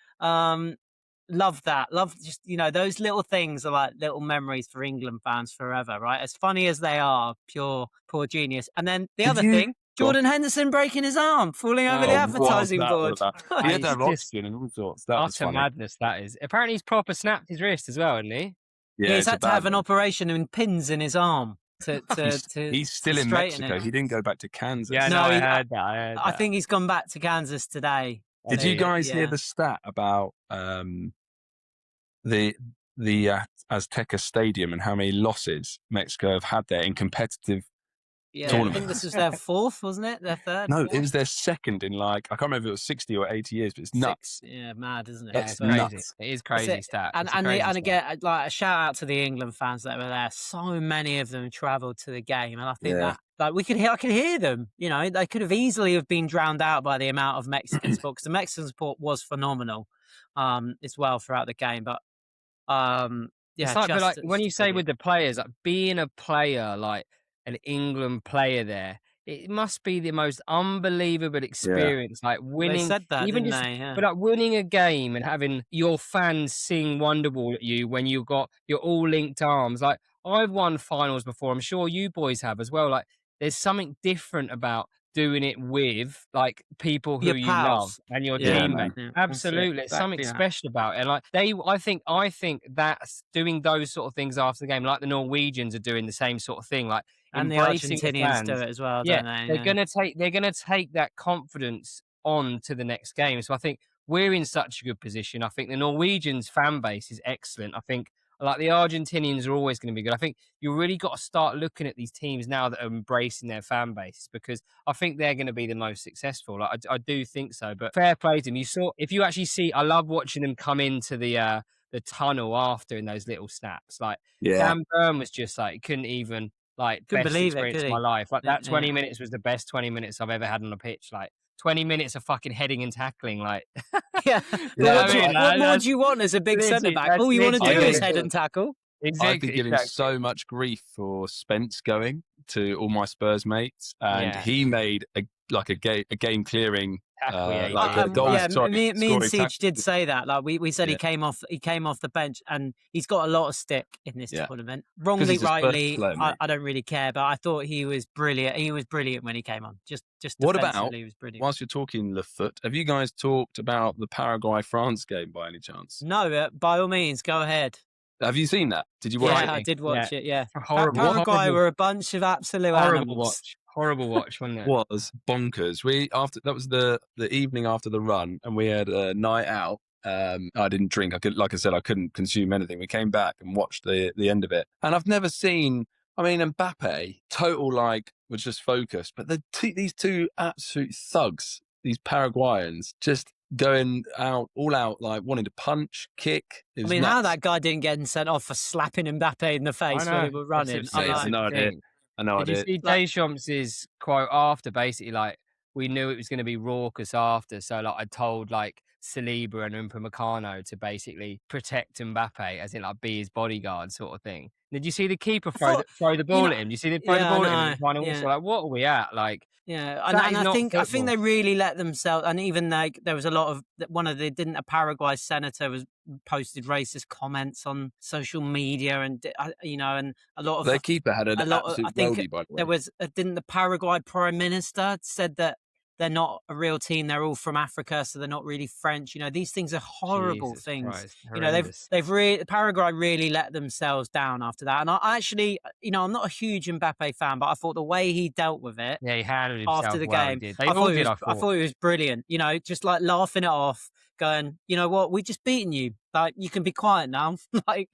Love that. Love just those little things are like little memories for England fans forever, right? As funny as they are, pure genius. And then the other thing, Jordan Henderson breaking his arm, falling over the advertising board. He had to have oxygen and all sorts. That was utter funny. madness. That is. Apparently, he's proper snapped his wrist as well, hasn't he? Yeah, he's had to have an operation and pins in his arm to he's still in Mexico. He didn't go back to Kansas. Yeah, no, I heard that. I think he's gone back to Kansas today. Did you guys hear the stat about the AZTECA Stadium and how many losses Mexico have had there in competitive tournaments? I think this was their fourth, wasn't it? Their third? No, fourth? it was their second in I can't remember if it was 60 or 80 years, but it's nuts. Yeah, mad, isn't it? That's crazy. nuts. It is crazy stat. And again, like a shout out to the England fans that were there. So many of them travelled to the game, and I think that I could hear them. They could have easily have been drowned out by the amount of Mexican support, because the Mexican support was phenomenal, as well throughout the game. But it's like, when you say with the players, like being a player, like an England player there, it must be the most unbelievable experience. Like winning, they said that, even didn't just, they? Yeah. but like winning a game and having your fans sing Wonderwall at you when you're all linked arms. Like I've won finals before. I'm sure you boys have as well. Like there's something different about doing it with like people who you love and your teammates. Yeah, absolutely, there's something special about it. And like I think that's doing those sort of things after the game, like the Norwegians are doing the same sort of thing, like and the embracing Argentinians fans. do it as well, Yeah, don't they? they're gonna take that confidence on to the next game. So I think we're in such a good position. I think the Norwegians fan base is excellent. I think like the Argentinians are always going to be good. I think you really got to start looking at these teams now that are embracing their fan bases, because I think they're going to be the most successful. Like I do think so. But fair play to them. If you actually see, I love watching them come into the tunnel after in those little snaps. Like Dan Burn was just like couldn't even best experience of my life. Like that 20 minutes was the best 20 minutes I've ever had on a pitch. Like 20 minutes of fucking heading and tackling, like what more do you want as a big centre back? All you want to do is head and tackle. Exactly. I've been giving so much grief for Spence going to all my Spurs mates, and he made a game clearing goal. Me and Siege did say that. Like we said, he came off the bench, and he's got a lot of stick in this tournament. Wrongly, rightly, I don't really care. But I thought he was brilliant. He was brilliant when he came on. Just what about? He was brilliant. Whilst you're talking Le Foot, have you guys talked about the Paraguay-France game by any chance? No, by all means, go ahead. Have you seen that? Did you watch it? Yeah, I did watch it. Yeah, Paraguay were a bunch of absolute animals. Horrible watch, wasn't it? Was bonkers. That was the evening after the run, and we had a night out. I didn't drink. Like I said, I couldn't consume anything. We came back and watched the end of it, and I've never seen I mean, Mbappe, total was just focused, but these two absolute thugs, these Paraguayans, just going all out, like wanting to punch, kick. It I was mean, how nuts. that guy didn't get sent off for slapping Mbappe in the face when they were running. Mate, I know I did. Did you see Deschamps' quote after? Basically, like, we knew it was going to be raucous after, so like I told like Saliba and Upamecano to basically protect Mbappe, as in like be his bodyguard sort of thing. Did you see the keeper throw the ball at him? Did you see them throw the ball at him in the final whistle? Like, what are we at? Like, yeah, and I think they really let themselves. And even like there was a lot of a Paraguay senator was posted racist comments on social media, and and a lot of their keeper had an absolute worldie, by the way. There was didn't the Paraguay prime minister said that they're not a real team, they're all from Africa, so they're not really French. These things are horrible things. Paraguay really let themselves down after that. And I actually, I'm not a huge Mbappe fan, but I thought the way he dealt with it, he handled himself after the well, game, I thought it was brilliant. Just like laughing it off, going, you know what, we just beaten you. Like, you can be quiet now. like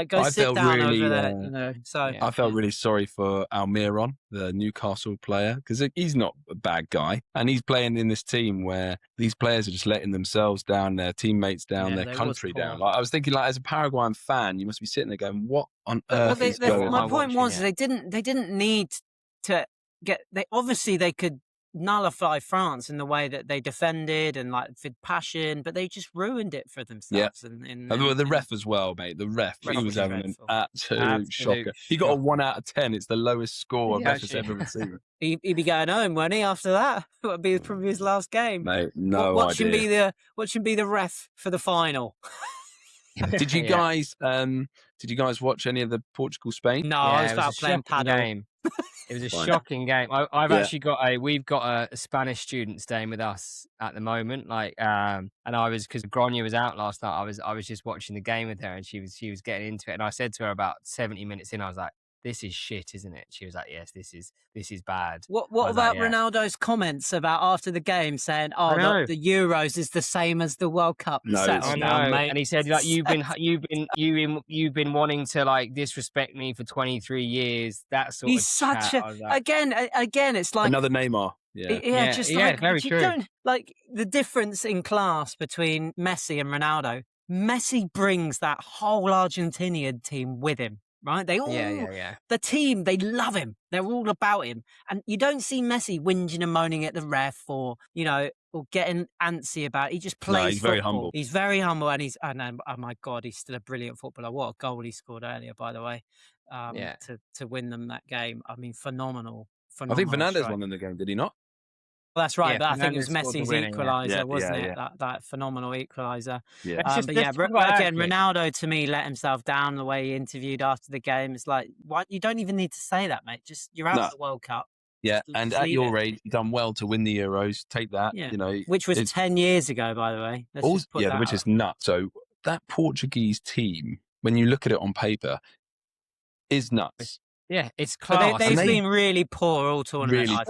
go sit down over there. So I felt really sorry for Almiron, the Newcastle player, because he's not a bad guy, and he's playing in this team where these players are just letting themselves down, their teammates down, their country down. Like, I was thinking, like, as a Paraguayan fan, you must be sitting there going, "What on earth is going on?" My point was they didn't need to get. They could nullify France in the way that they defended and like with passion, but they just ruined it for themselves. Yeah. The ref as well, mate. The ref, he was having an absolute shocker. He got a 1 out of 10. It's the lowest score I've ever received. He'd be going home, wouldn't he? After that, it would be probably his last game. Mate, watch idea. Watch him be the ref for the final. Did you guys watch any of the Portugal-Spain? No, I was about playing paddle. Game. It was a shocking game. We've got a Spanish student staying with us at the moment. Like, and because Grania was out last night, I was just watching the game with her, and she was getting into it. And I said to her about 70 minutes in, I was like, "This is shit, isn't it?" She was like, "Yes, this is bad." What about Ronaldo's comments about after the game saying, "Oh, the Euros is the same as the World Cup"? No, I know, mate. And he said, like, you've been wanting to like disrespect me for 23 years. That sort He's of such chat. again. It's like another Neymar. Very true. Like the difference in class between Messi and Ronaldo. Messi brings that whole Argentinian team with him. Right? They all, the team, they love him. They're all about him. And you don't see Messi whinging and moaning at the ref or getting antsy about it. He just plays he's very humble. He's very humble, and oh my God, he's still a brilliant footballer. What a goal he scored earlier, by the way, to win them that game. I mean, phenomenal. I think Fernandes won in the game, did he not? Well, that's right, but I think it was Fernandes Messi's equaliser, wasn't it? That phenomenal equaliser. Yeah. Again, Ronaldo to me let himself down the way he interviewed after the game. It's like, what? You don't even need to say that, mate. Just you're out of the World Cup. Yeah, and at your age, you've done well to win the Euros. Take that, which was 10 years ago, by the way. Which is nuts. So that Portuguese team, when you look at it on paper, is nuts. Yeah, it's class. They've been really poor all tournament. Really I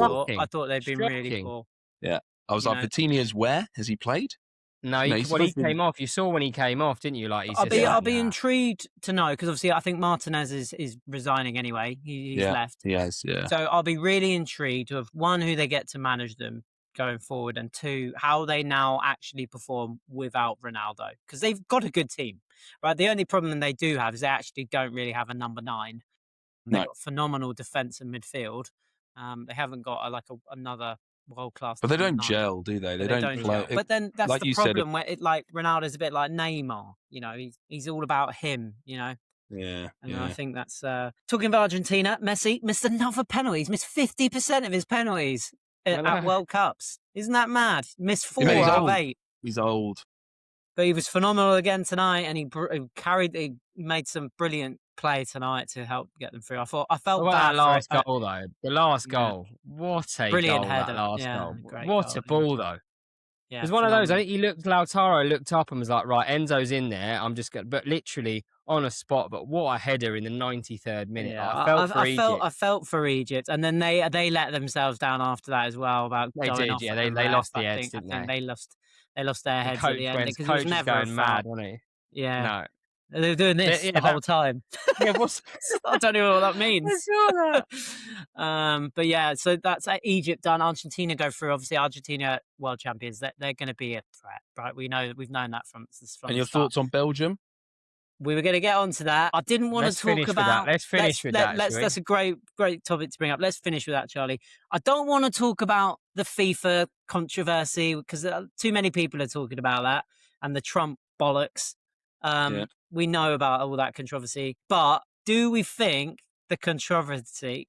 thought they'd been really poor. Yeah, I was like, Coutinho's where has he played? No, he came off. You saw when he came off, didn't you? Like, I'll be intrigued to know, because obviously I think Martinez is resigning anyway. He's left. He has, yeah. So I'll be really intrigued of one, who they get to manage them going forward, and two, how they now actually perform without Ronaldo, because they've got a good team, right? The only problem they do have is they actually don't really have a number 9. They've got phenomenal defense and midfield. They haven't got another world-class. But they don't gel, do they? They don't play. But then that's like the problem, where Ronaldo's a bit like Neymar. He's all about him. Yeah. And I think that's talking about Argentina. Messi missed another penalty. He's missed 50% of his penalties at World Cups. Isn't that mad? Missed 4 out of 8. He's old. But he was phenomenal again tonight, and he made some brilliant play tonight to help get them through. I felt bad. That last goal, though. The last goal. What a brilliant goal, header. That last goal. What a ball, though. Yeah, it was one of those. I think Lautaro looked up and was like, right, Enzo's in there. I'm just going, but literally on a spot. But what a header in the 93rd minute. Yeah, I felt for Egypt, and then they let themselves down after that as well. They lost the heads, didn't they? They lost their heads at the end, because coach it was never going mad, wasn't he? Yeah. No. They were doing this the whole time. Yeah, what's I don't know what that means. I saw that. But yeah, so that's Egypt done. Argentina go through. Obviously, Argentina world champions. They're going to be a threat, right? We've known that from And the your start. thoughts on Belgium? We were going to get onto that. I didn't want to talk about. Let's finish with that. That's a great topic to bring up. Let's finish with that, Charlie. I don't want to talk about the FIFA controversy because too many people are talking about that and the Trump bollocks. We know about all that controversy, but do we think the controversy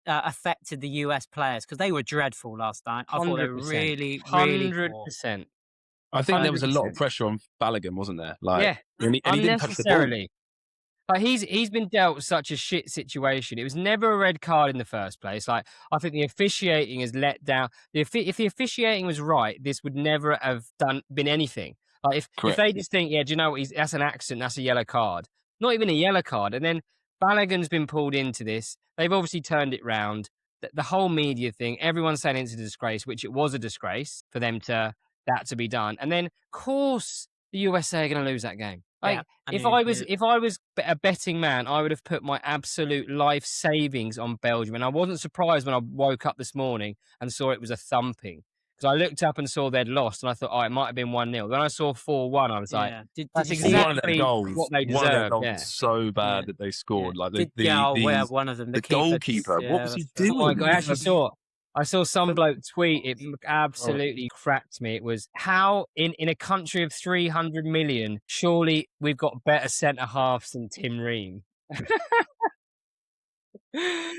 affected the US players because they were dreadful last night? I thought they were really, really poor. 100%. I think there was a lot of 100%. pressure on Balogun, wasn't there? And he didn't touch the ball. unnecessarily. Like he's been dealt such a shit situation. It was never a red card in the first place. Like I think the officiating has let down. If the officiating was right, this would never have been anything. Like if they just think, yeah, do you know what? That's an accident. That's a yellow card. Not even a yellow card. And then Balogun's been pulled into this. They've obviously turned it round. The whole media thing. Everyone's saying it's a disgrace, which it was a disgrace for them to be done. And then, of course, the USA are going to lose that game. Like, if I was a betting man, I would have put my absolute life savings on Belgium. And I wasn't surprised when I woke up this morning and saw it was a thumping. Because I looked up and saw they'd lost, and I thought, oh, it might have been 1-0. When I saw 4-1, I was like, that's exactly what they deserve. One of their goals so bad that they scored. Like one of them. The goalkeeper. What was he doing? Oh my God, I actually saw some bloke tweet, it absolutely cracked me. It was, how in a country of 300 million, surely we've got better centre-halves than Tim Ream.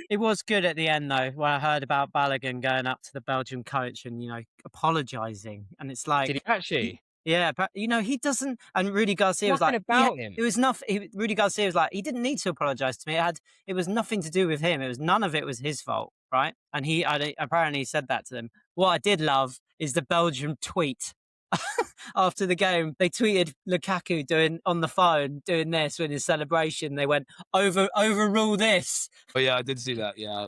It was good at the end, though, where I heard about Balogun going up to the Belgian coach and, apologising. And it's like... Did he actually? Yeah, but, he doesn't... And Rudy Garcia was like... about him. It was nothing... Rudy Garcia was like, he didn't need to apologise to me. It was nothing to do with him. None of it was his fault, right? And he apparently said that to them. What I did love is the Belgium tweet. After the game, they tweeted Lukaku on the phone doing this with his celebration. They went, overrule this. Oh yeah, I did see that. Yeah.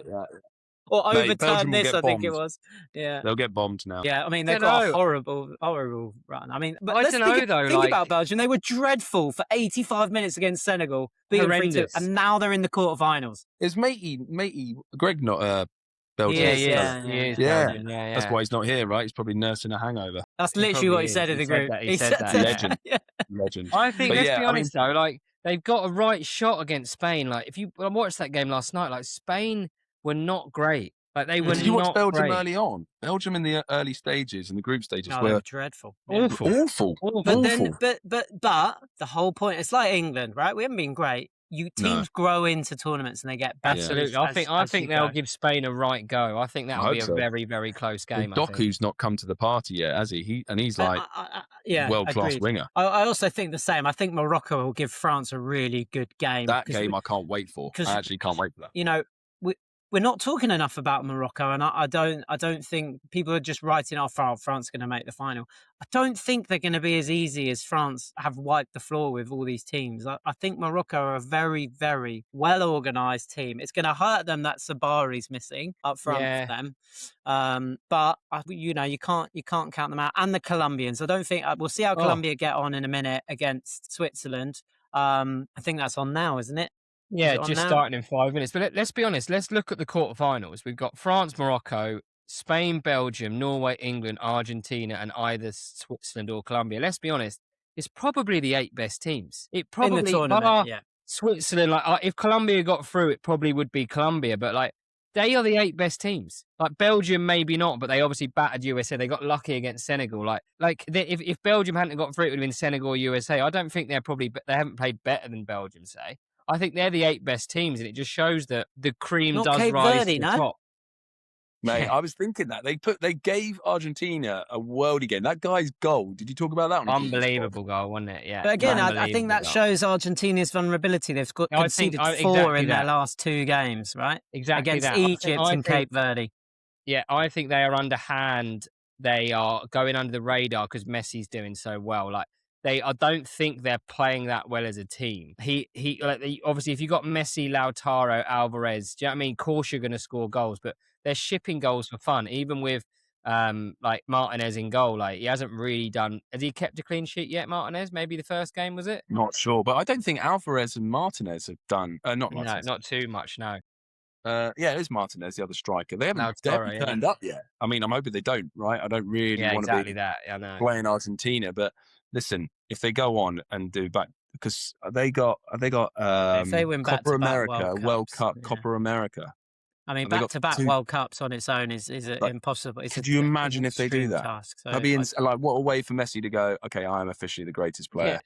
Or overturn this, I think it was. Yeah. They'll get bombed now. Yeah, I mean, they've got a horrible run. I mean, but I don't know, though. Think about Belgium. They were dreadful for 85 minutes against Senegal, beating 3-2, and now they're in the quarterfinals. Is matey Greg not Belgium? Yeah. That's why he's not here, right? He's probably nursing a hangover. That's literally what he said in the group. He said that. Legend. I think, let's be honest, though, like, they've got a right shot against Spain. Like, I watched that game last night, like, Spain were not great. Like, they were Did you watch Belgium great. early on? Belgium in the early stages, in the group stages, were dreadful. Awful. But the whole point, it's like England, right? We haven't been great. Teams grow into tournaments and they get better. Absolutely. I think they'll give Spain a right go. I think that'll be a very, very close game. Doku's not come to the party yet, has he? He's like world-class winger. I also think the same. I think Morocco will give France a really good game. That game I can't wait for. I actually can't wait for that. We're not talking enough about Morocco, and I don't think people are just writing off France going to make the final. I don't think they're going to be as easy as France have wiped the floor with all these teams. I think Morocco are a very, very well organised team. It's going to hurt them that Sabari's missing up front for them, but you can't count them out. And the Colombians, I don't think we'll see how Colombia get on in a minute against Switzerland. I think that's on now, isn't it? Yeah, just starting in 5 minutes. But let's be honest. Let's look at the quarterfinals. We've got France, Morocco, Spain, Belgium, Norway, England, Argentina, and either Switzerland or Colombia. Let's be honest. It's probably the 8 best teams. It probably in the tournament, Switzerland. Like, if Colombia got through, it probably would be Colombia. But like, they are the 8 best teams. Like Belgium, maybe not, but they obviously battered USA. They got lucky against Senegal. If Belgium hadn't got through, it would have been Senegal or USA. I don't think they haven't played better than Belgium, say. I think they're the 8 best teams, and it just shows that the cream does rise to the top. Mate, I was thinking that they gave Argentina a worldie game. That guy's goal. Did you talk about that one? Unbelievable goal, wasn't it? Yeah. But again, I think that shows Argentina's vulnerability. They've conceded 4 in their last 2 games, right? Exactly against Egypt and Cape Verde. Yeah, I think they are underhand. They are going under the radar because Messi's doing so well. Like, I don't think they're playing that well as a team. Obviously, if you got Messi, Lautaro, Alvarez, do you know what I mean? Of course, you're going to score goals, but they're shipping goals for fun. Even with like Martinez in goal. Like he hasn't really done. Has he kept a clean sheet yet, Martinez? Maybe the first game was it? Not sure, but I don't think Alvarez and Martinez have done. Not No, Martinez. not too much. No. Yeah, it is Martinez, the other striker. They haven't Lautaro, turned up yet. I mean, I'm hoping they don't. Right? I don't really Yeah, want exactly to be that. I know. playing Argentina, but listen, if they go on and do back, because they got if they win Copa back-to-back America, World Cup, Copa America. I mean, And they got back-to-back two- World Cups on its own is impossible. Could you imagine if they do that? Task, so That'd be like what a way for Messi to go. Okay, I am officially the greatest player.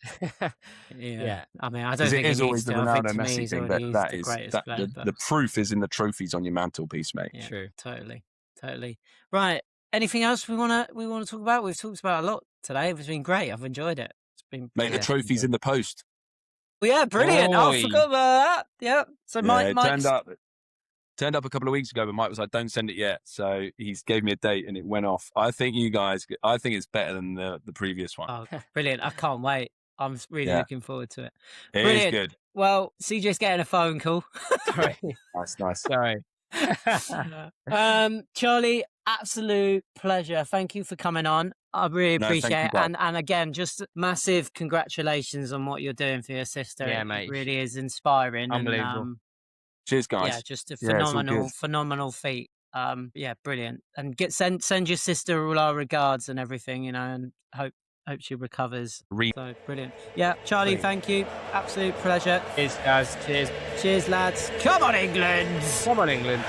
Yeah. I mean, I don't Because think it is he always needs the to. I think Ronaldo to me, Messi he's thing, already but the greatest player. the proof is in the trophies on your mantelpiece, mate. Yeah, True. Totally. Right. Anything else we want to talk about? We've talked about a lot today. It's been great. I've enjoyed it. It's been Mate, the trophies in the post. Well, yeah, brilliant. I Oi. forgot about that. Yeah. So Mike Turned up a couple of weeks ago, but Mike was like, "Don't send it yet." So he's gave me a date, and it went off. I think it's better than the previous one. Oh, brilliant. I can't wait. I'm really looking forward to it. It Brilliant. is good. Well, CJ's getting a phone call. Sorry. Nice. Sorry. Charlie, absolute pleasure. Thank you for coming on. I really appreciate it. guys. And again, just massive congratulations on what you're doing for your sister. Yeah, it mate. really is inspiring. Unbelievable. And, Cheers, guys. yeah, just a Yeah, it's all good. phenomenal feat. Yeah, brilliant. And send your sister all our regards and everything, and hope she recovers. So brilliant. Yeah, Charlie, thank you. Absolute pleasure. Cheers, guys. Cheers. Cheers, lads. Come on, England. Come on, England.